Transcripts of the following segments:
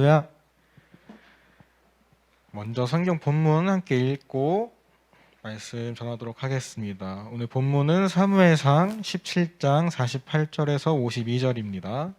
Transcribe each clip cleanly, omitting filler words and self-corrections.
할렐루야. 먼저 성경 본문 함께 읽고 말씀 전하도록 하겠습니다. 오늘 본문은 사무엘상 17장 48절에서 52절입니다.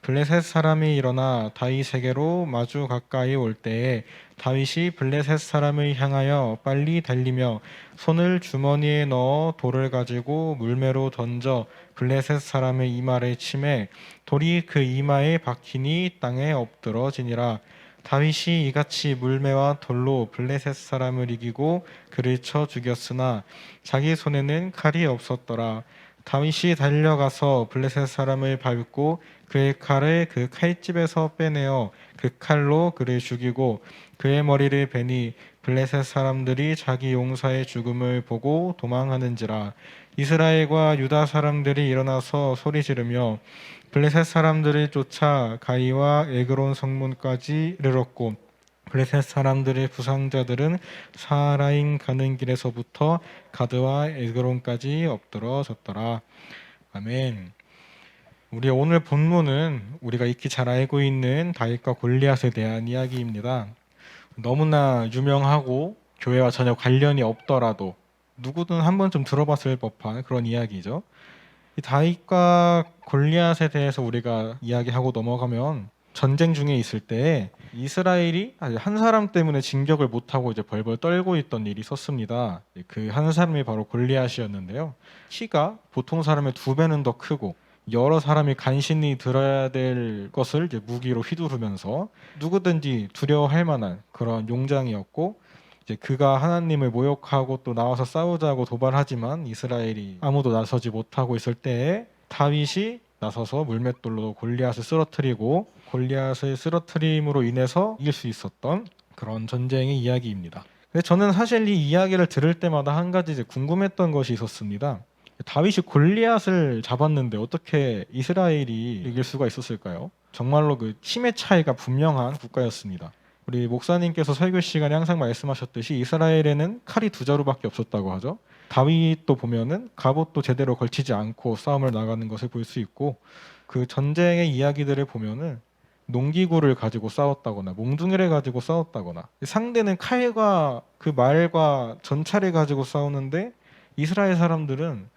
블레셋 사람이 일어나 다윗에게로 마주 가까이 올 때에 다윗이 블레셋 사람을 향하여 빨리 달리며 손을 주머니에 넣어 돌을 가지고 물매로 던져 블레셋 사람의 이마를 치매 돌이 그 이마에 박히니 땅에 엎드러지니라. 다윗이 이같이 물매와 돌로 블레셋 사람을 이기고 그를 쳐 죽였으나 자기 손에는 칼이 없었더라. 다윗이 달려가서 블레셋 사람을 밟고 그의 칼을 그 칼집에서 빼내어 그 칼로 그를 죽이고 그의 머리를 베니 블레셋 사람들이 자기 용사의 죽음을 보고 도망하는지라. 이스라엘과 유다 사람들이 일어나서 소리 지르며 블레셋 사람들을 쫓아 가이와 에그론 성문까지 이르렀고 블레셋 사람들의 부상자들은 사라임 가는 길에서부터 가드와 에그론까지 엎드러졌더라. 아멘. 우리 오늘 본문은 우리가 익히 잘 알고 있는 다윗과 골리앗에 대한 이야기입니다. 너무나 유명하고 교회와 전혀 관련이 없더라도 누구든 한 번쯤 들어봤을 법한 그런 이야기죠. 이 다윗과 골리앗에 대해서 우리가 이야기하고 넘어가면 전쟁 중에 있을 때 이스라엘이 한 사람 때문에 진격을 못하고 이제 벌벌 떨고 있던 일이 있었습니다. 그 한 사람이 바로 골리앗이었는데요. 키가 보통 사람의 2배는 더 크고 여러 사람이 간신히 들어야 될 것을 이제 무기로 휘두르면서 누구든지 두려워할 만한 그런 용장이었고, 이제 그가 하나님을 모욕하고 또 나와서 싸우자고 도발하지만 이스라엘이 아무도 나서지 못하고 있을 때에 다윗이 나서서 물맷돌로 골리앗을 쓰러뜨리고 골리앗을 쓰러뜨림으로 인해서 이길 수 있었던 그런 전쟁의 이야기입니다. 근데 저는 사실 이 이야기를 들을 때마다 한 가지 이제 궁금했던 것이 있었습니다. 다윗이 골리앗을 잡았는데 어떻게 이스라엘이 이길 수가 있었을까요? 정말로 그 힘의 차이가 분명한 국가였습니다. 우리 목사님께서 설교 시간에 항상 말씀하셨듯이 이스라엘에는 칼이 2자루밖에 없었다고 하죠. 다윗도 보면은 갑옷도 제대로 걸치지 않고 싸움을 나가는 것을 볼 수 있고, 그 전쟁의 이야기들을 보면은 농기구를 가지고 싸웠다거나 몽둥이를 가지고 싸웠다거나, 상대는 칼과 그 말과 전차를 가지고 싸우는데 이스라엘 사람들은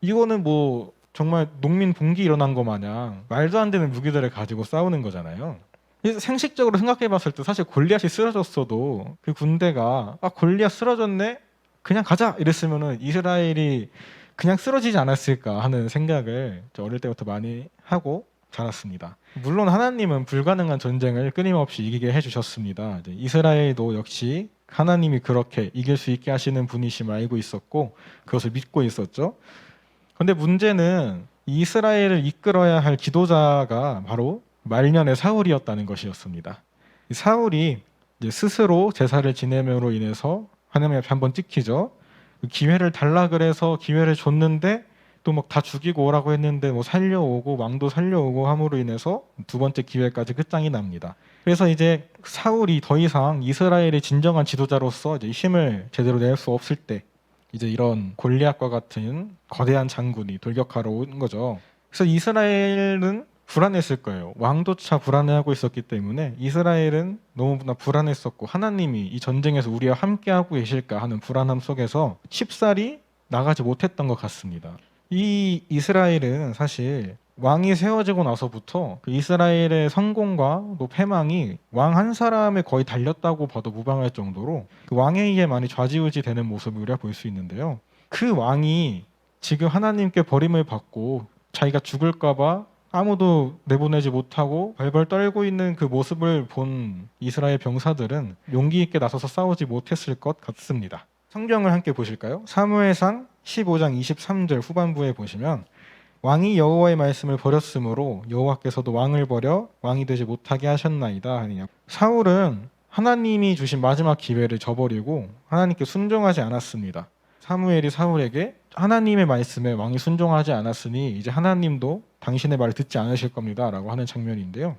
이거는 뭐 정말 농민 봉기 일어난 거 마냥 말도 안 되는 무기들을 가지고 싸우는 거잖아요. 그래서 상식적으로 생각해 봤을 때 사실 골리앗이 쓰러졌어도 그 군대가 골리앗 쓰러졌네? 그냥 가자! 이랬으면은 이스라엘이 그냥 쓰러지지 않았을까 하는 생각을 어릴 때부터 많이 하고 자랐습니다. 물론 하나님은 불가능한 전쟁을 끊임없이 이기게 해주셨습니다. 이제 이스라엘도 역시 하나님이 그렇게 이길 수 있게 하시는 분이심을 알고 있었고 그것을 믿고 있었죠. 근데 문제는 이스라엘을 이끌어야 할 지도자가 바로 말년의 사울이었다는 것이었습니다. 사울이 이제 스스로 제사를 지냄으로 인해서 하나님 앞에 한번 찍히죠. 기회를 달라 그래서 기회를 줬는데 또 막 다 죽이고 오라고 했는데 뭐 살려오고 왕도 살려오고 함으로 인해서 2번째 기회까지 끝장이 납니다. 그래서 이제 사울이 더 이상 이스라엘의 진정한 지도자로서 이제 힘을 제대로 낼 수 없을 때 이제 이런 골리앗과 같은 거대한 장군이 돌격하러 온 거죠. 그래서 이스라엘은 불안했을 거예요. 왕조차 불안해하고 있었기 때문에 이스라엘은 너무나 불안했었고, 하나님이 이 전쟁에서 우리와 함께하고 계실까 하는 불안함 속에서 쉽사리 나가지 못했던 것 같습니다. 이 이스라엘은 사실 왕이 세워지고 나서부터 그 이스라엘의 성공과 또 패망이 왕 한 사람에 거의 달렸다고 봐도 무방할 정도로 그 왕에 의해 많이 좌지우지 되는 모습을 우리가 볼 수 있는데요. 그 왕이 지금 하나님께 버림을 받고 자기가 죽을까봐 아무도 내보내지 못하고 벌벌 떨고 있는 그 모습을 본 이스라엘 병사들은 용기 있게 나서서 싸우지 못했을 것 같습니다. 성경을 함께 보실까요? 사무엘상 15장 23절 후반부에 보시면 왕이 여호와의 말씀을 버렸으므로 여호와께서도 왕을 버려 왕이 되지 못하게 하셨나이다 하니라. 사울은 하나님이 주신 마지막 기회를 저버리고 하나님께 순종하지 않았습니다. 사무엘이 사울에게 하나님의 말씀에 왕이 순종하지 않았으니 이제 하나님도 당신의 말을 듣지 않으실 겁니다 라고 하는 장면인데요.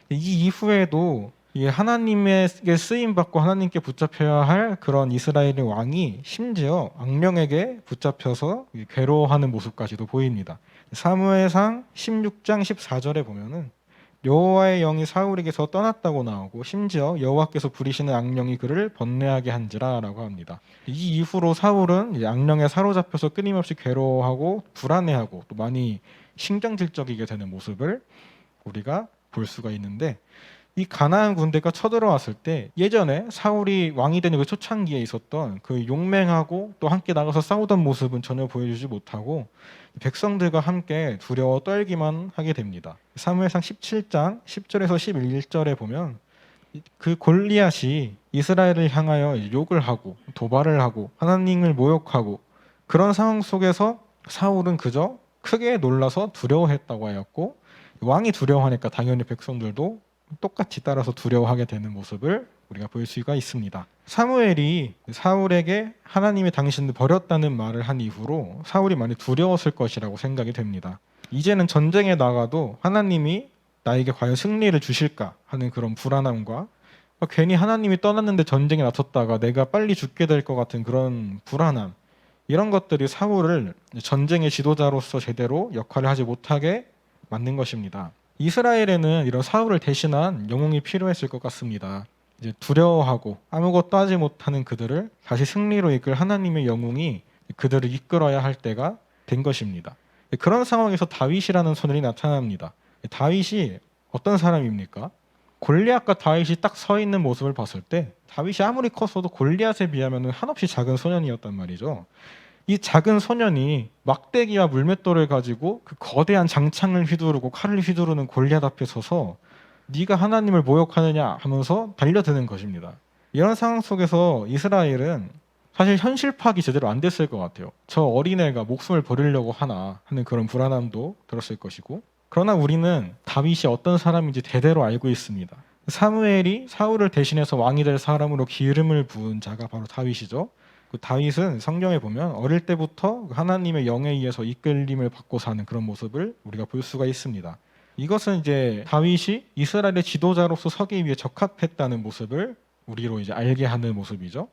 이 이후에도 하나님에게 쓰임받고 하나님께 붙잡혀야 할 그런 이스라엘의 왕이 심지어 악령에게 붙잡혀서 괴로워하는 모습까지도 보입니다. 사무엘상 16장 14절에 보면은 여호와의 영이 사울에게서 떠났다고 나오고 심지어 여호와께서 부리시는 악령이 그를 번뇌하게 한지라라고 합니다. 이 이후로 사울은 이제 악령에 사로잡혀서 끊임없이 괴로워하고 불안해하고 또 많이 신경질적이게 되는 모습을 우리가 볼 수가 있는데, 이 가나안 군대가 쳐들어왔을 때 예전에 사울이 왕이 되는 그 초창기에 있었던 그 용맹하고 또 함께 나가서 싸우던 모습은 전혀 보여주지 못하고 백성들과 함께 두려워 떨기만 하게 됩니다. 사무엘상 17장 10절에서 11절에 보면 그 골리앗이 이스라엘을 향하여 욕을 하고 도발을 하고 하나님을 모욕하고 그런 상황 속에서 사울은 그저 크게 놀라서 두려워했다고 하였고, 왕이 두려워하니까 당연히 백성들도 똑같이 따라서 두려워하게 되는 모습을 우리가 볼 수가 있습니다. 사무엘이 사울에게 하나님이 당신을 버렸다는 말을 한 이후로 사울이 많이 두려웠을 것이라고 생각이 됩니다. 이제는 전쟁에 나가도 하나님이 나에게 과연 승리를 주실까 하는 그런 불안함과 괜히 하나님이 떠났는데 전쟁에 나섰다가 내가 빨리 죽게 될 것 같은 그런 불안함, 이런 것들이 사울을 전쟁의 지도자로서 제대로 역할을 하지 못하게 만든 것입니다. 이스라엘에는 이런 사울을 대신한 영웅이 필요했을 것 같습니다. 이제 두려워하고 아무것도 하지 못하는 그들을 다시 승리로 이끌 하나님의 영웅이 그들을 이끌어야 할 때가 된 것입니다. 그런 상황에서 다윗이라는 소년이 나타납니다. 다윗이 어떤 사람입니까? 골리앗과 다윗이 딱 서 있는 모습을 봤을 때 다윗이 아무리 컸어도 골리앗에 비하면 한없이 작은 소년이었단 말이죠. 이 작은 소년이 막대기와 물맷돌을 가지고 그 거대한 장창을 휘두르고 칼을 휘두르는 골리앗 앞에 서서 네가 하나님을 모욕하느냐 하면서 달려드는 것입니다. 이런 상황 속에서 이스라엘은 사실 현실 파악이 제대로 안 됐을 것 같아요. 저 어린애가 목숨을 버리려고 하나 하는 그런 불안함도 들었을 것이고, 그러나 우리는 다윗이 어떤 사람인지 대대로 알고 있습니다. 사무엘이 사울을 대신해서 왕이 될 사람으로 기름을 부은 자가 바로 다윗이죠. 그 다윗은 성경에 보면 어릴 때부터 하나님의 영에 의해서 이끌림을 받고 사는 그런 모습을 우리가 볼 수가 있습니다. 이것은 이제 다윗이 이스라엘의 지도자로서 서기 위해 적합했다는 모습을 우리로 이제 알게 하는 모습이죠.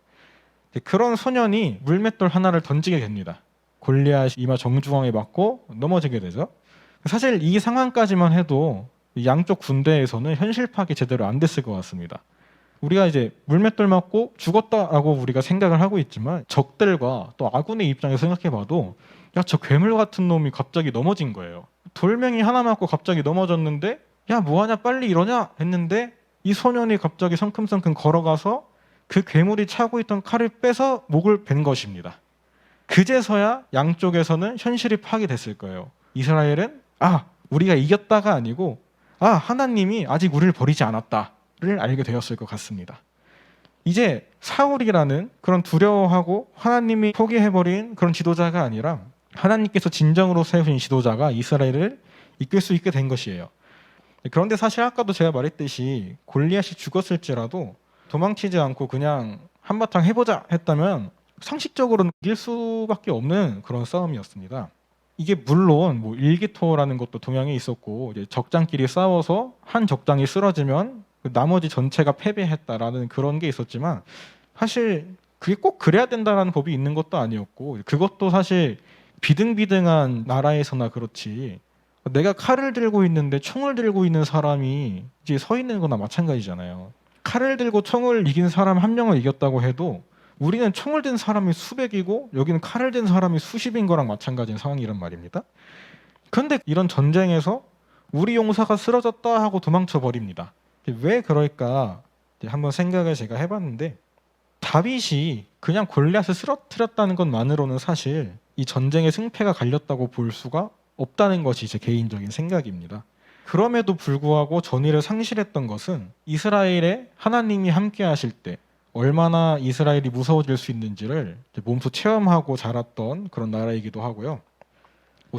그런 소년이 물맷돌 하나를 던지게 됩니다. 골리앗이 이마 정중앙에 맞고 넘어지게 되죠. 사실 이 상황까지만 해도 양쪽 군대에서는 현실 파악이 제대로 안 됐을 것 같습니다. 우리가 이제 물맷돌 맞고 죽었다라고 우리가 생각을 하고 있지만 적들과 또 아군의 입장에서 생각해봐도 야, 저 괴물 같은 놈이 갑자기 넘어진 거예요. 돌멩이 하나 맞고 갑자기 넘어졌는데 야, 뭐하냐 빨리 일어나 했는데 이 소년이 갑자기 성큼성큼 걸어가서 그 괴물이 차고 있던 칼을 빼서 목을 벤 것입니다. 그제서야 양쪽에서는 현실이 파악이 됐을 거예요. 이스라엘은 우리가 이겼다가 아니고 하나님이 아직 우리를 버리지 않았다를 알게 되었을 것 같습니다. 이제 사울이라는 그런 두려워하고 하나님이 포기해버린 그런 지도자가 아니라 하나님께서 진정으로 세우신 지도자가 이스라엘을 이끌 수 있게 된 것이에요. 그런데 사실 아까도 제가 말했듯이 골리앗이 죽었을지라도 도망치지 않고 그냥 한바탕 해보자 했다면 상식적으로는 이길 수밖에 없는 그런 싸움이었습니다. 이게 물론 뭐 일기토라는 것도 동양에 있었고 이제 적장끼리 싸워서 한 적장이 쓰러지면 나머지 전체가 패배했다라는 그런 게 있었지만 사실 그게 꼭 그래야 된다라는 법이 있는 것도 아니었고, 그것도 사실 비등비등한 나라에서나 그렇지 내가 칼을 들고 있는데 총을 들고 있는 사람이 이제 서 있는 거나 마찬가지잖아요. 칼을 들고 총을 이긴 사람 한 명을 이겼다고 해도 우리는 총을 든 사람이 수백이고 여기는 칼을 든 사람이 수십인 거랑 마찬가지인 상황이란 말입니다. 그런데 이런 전쟁에서 우리 용사가 쓰러졌다 하고 도망쳐 버립니다. 왜 그럴까 한번 생각을 제가 해봤는데, 다윗이 그냥 골리앗을 쓰러뜨렸다는 것만으로는 사실 이 전쟁의 승패가 갈렸다고 볼 수가 없다는 것이 제 개인적인 생각입니다. 그럼에도 불구하고 전의를 상실했던 것은 이스라엘에 하나님이 함께 하실 때 얼마나 이스라엘이 무서워질 수 있는지를 몸소 체험하고 자랐던 그런 나라이기도 하고요.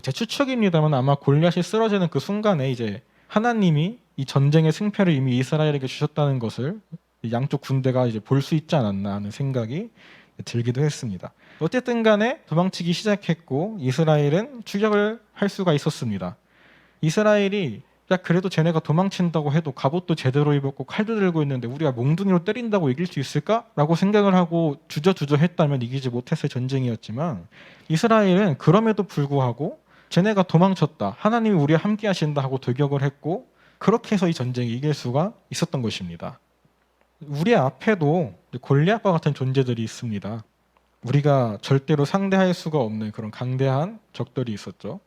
제 추측입니다만 아마 골리앗이 쓰러지는 그 순간에 이제 하나님이 이 전쟁의 승패를 이미 이스라엘에게 주셨다는 것을 양쪽 군대가 이제 볼 수 있지 않았나 하는 생각이 들기도 했습니다. 어쨌든 간에 도망치기 시작했고 이스라엘은 추격을 할 수가 있었습니다. 이스라엘이 야, 그래도 쟤네가 도망친다고 해도 갑옷도 제대로 입었고 칼도 들고 있는데 우리가 몽둥이로 때린다고 이길 수 있을까? 라고 생각을 하고 주저주저 했다면 이기지 못했을 전쟁이었지만, 이스라엘은 그럼에도 불구하고 쟤네가 도망쳤다, 하나님이 우리와 함께 하신다 하고 돌격을 했고 그렇게 해서 이 전쟁이 이길 수가 있었던 것입니다. 우리 앞에도 골리앗과 같은 존재들이 있습니다. 우리가 절대로 상대할 수가 없는 그런 강대한 적들이 있었죠.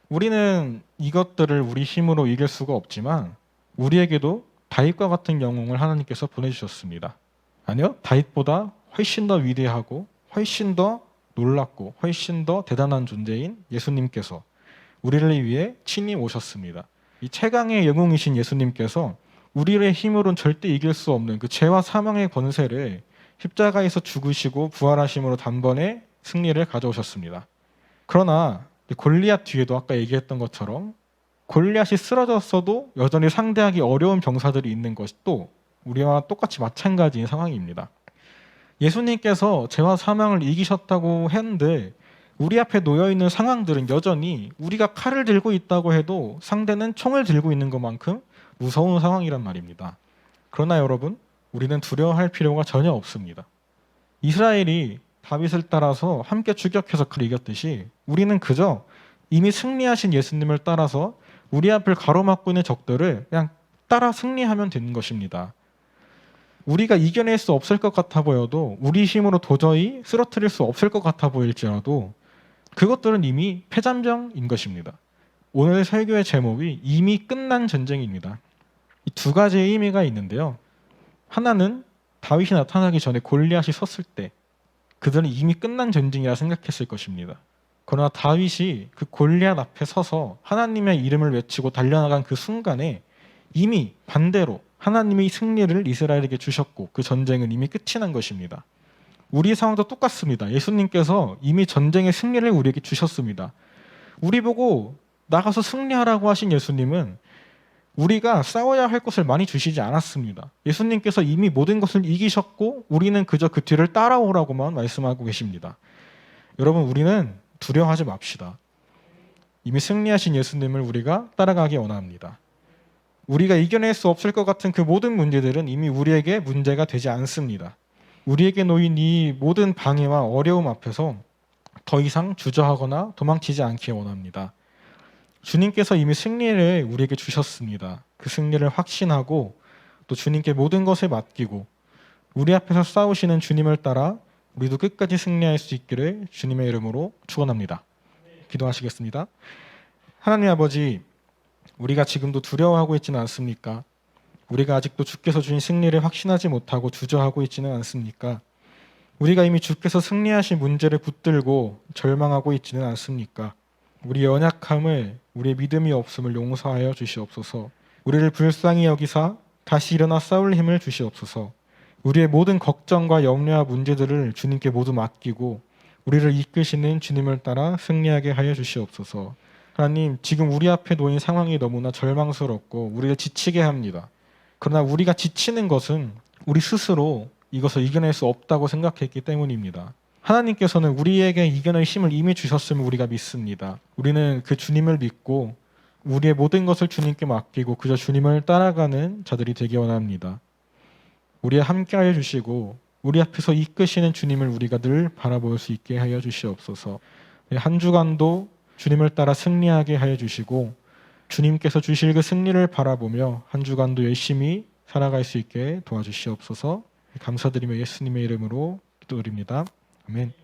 우리는 이것들을 우리 힘으로 이길 수가 없지만 우리에게도 다윗과 같은 영웅을 하나님께서 보내주셨습니다. 아니요, 다윗보다 훨씬 더 위대하고 훨씬 더 놀랍고 훨씬 더 대단한 존재인 예수님께서 우리를 위해 친히 오셨습니다. 이 최강의 영웅이신 예수님께서 우리의 힘으로는 절대 이길 수 없는 그 죄와 사망의 권세를 십자가에서 죽으시고 부활하심으로 단번에 승리를 가져오셨습니다. 그러나 골리앗 뒤에도 아까 얘기했던 것처럼 골리앗이 쓰러졌어도 여전히 상대하기 어려운 병사들이 있는 것이 또 우리와 똑같이 마찬가지인 상황입니다. 예수님께서 죄와 사망을 이기셨다고 했는데 우리 앞에 놓여있는 상황들은 여전히 우리가 칼을 들고 있다고 해도 상대는 총을 들고 있는 것만큼 무서운 상황이란 말입니다. 그러나 여러분, 우리는 두려워할 필요가 전혀 없습니다. 이스라엘이 다윗을 따라서 함께 추격해서 그를 이겼듯이 우리는 그저 이미 승리하신 예수님을 따라서 우리 앞을 가로막고 있는 적들을 그냥 따라 승리하면 되는 것입니다. 우리가 이겨낼 수 없을 것 같아 보여도 우리 힘으로 도저히 쓰러뜨릴 수 없을 것 같아 보일지라도 그것들은 이미 패잔병인 것입니다. 오늘 설교의 제목이 이미 끝난 전쟁입니다. 이 두 가지의 의미가 있는데요. 하나는 다윗이 나타나기 전에 골리앗이 섰을 때 그들은 이미 끝난 전쟁이라 생각했을 것입니다. 그러나 다윗이 그 골리앗 앞에 서서 하나님의 이름을 외치고 달려나간 그 순간에 이미 반대로 하나님이 승리를 이스라엘에게 주셨고 그 전쟁은 이미 끝이 난 것입니다. 우리 상황도 똑같습니다. 예수님께서 이미 전쟁의 승리를 우리에게 주셨습니다. 우리 보고 나가서 승리하라고 하신 예수님은 우리가 싸워야 할 것을 많이 주시지 않았습니다. 예수님께서 이미 모든 것을 이기셨고 우리는 그저 그 뒤를 따라오라고만 말씀하고 계십니다. 여러분, 우리는 두려워하지 맙시다. 이미 승리하신 예수님을 우리가 따라가기 원합니다. 우리가 이겨낼 수 없을 것 같은 그 모든 문제들은 이미 우리에게 문제가 되지 않습니다. 우리에게 놓인 이 모든 방해와 어려움 앞에서 더 이상 주저하거나 도망치지 않기 원합니다. 주님께서 이미 승리를 우리에게 주셨습니다. 그 승리를 확신하고 또 주님께 모든 것을 맡기고 우리 앞에서 싸우시는 주님을 따라 우리도 끝까지 승리할 수 있기를 주님의 이름으로 축원합니다. 기도하시겠습니다. 하나님 아버지, 우리가 지금도 두려워하고 있지는 않습니까? 우리가 아직도 주께서 주신 승리를 확신하지 못하고 주저하고 있지는 않습니까? 우리가 이미 주께서 승리하신 문제를 붙들고 절망하고 있지는 않습니까? 우리의 연약함을, 우리의 믿음이 없음을 용서하여 주시옵소서. 우리를 불쌍히 여기사 다시 일어나 싸울 힘을 주시옵소서. 우리의 모든 걱정과 염려와 문제들을 주님께 모두 맡기고 우리를 이끄시는 주님을 따라 승리하게 하여 주시옵소서. 하나님, 지금 우리 앞에 놓인 상황이 너무나 절망스럽고 우리를 지치게 합니다. 그러나 우리가 지치는 것은 우리 스스로 이것을 이겨낼 수 없다고 생각했기 때문입니다. 하나님께서는 우리에게 이겨낼 힘을 이미 주셨음을 우리가 믿습니다. 우리는 그 주님을 믿고 우리의 모든 것을 주님께 맡기고 그저 주님을 따라가는 자들이 되기 원합니다. 우리와 함께하여 주시고 우리 앞에서 이끄시는 주님을 우리가 늘 바라볼 수 있게 하여 주시옵소서. 한 주간도 주님을 따라 승리하게 하여 주시고 주님께서 주실 그 승리를 바라보며 한 주간도 열심히 살아갈 수 있게 도와주시옵소서. 감사드리며 예수님의 이름으로 기도드립니다. 아멘.